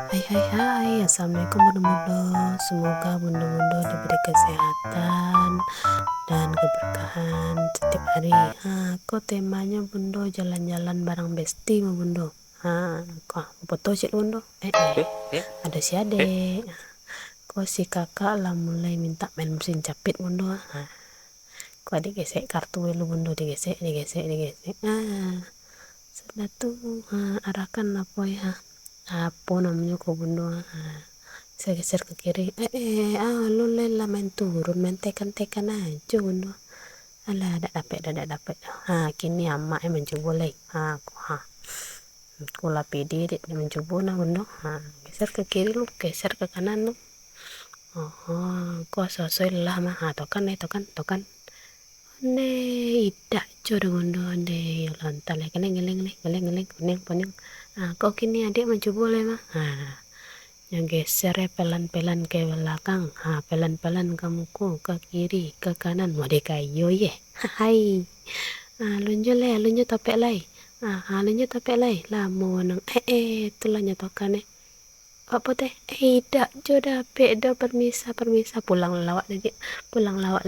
Hai hai hai, assalamualaikum bunda-bunda. Semoga bunda-bunda diberi kesehatan dan keberkahan setiap hari. Kok temanya bunda jalan-jalan bareng besti mau bunda. Kok foto sih bunda? Ada si adek. Kok si kakak lah mulai minta main mesin capit bunda. Kok adik gesek kartu lu bunda, digesek digesek digesek. Sudah tuh arahkan apa ya? Apa namanya kok bunda? Saya geser ke kiri, lu lela main turun main tekan-tekan aja bunda. Alah ada dapet kini emak mencoba lagi aku lapi diri mencoba nah bunda. Geser ke kiri lu, geser ke kanan lu. Kok sosok lah mah tokan ne idak jodoh bunda de lontar lagi geleng poning. Kok kini adik mencoba lagi mah yang geser ya pelan-pelan ke belakang, pelan-pelan kamuku ke kiri ke kanan mau kayo ye. Hai, lunjo topek lay, lunjo topek lay lah mau nang itulah nyetokan apa teh tidak jodoh pedo permisa pulang lawak lagi pulang lawak.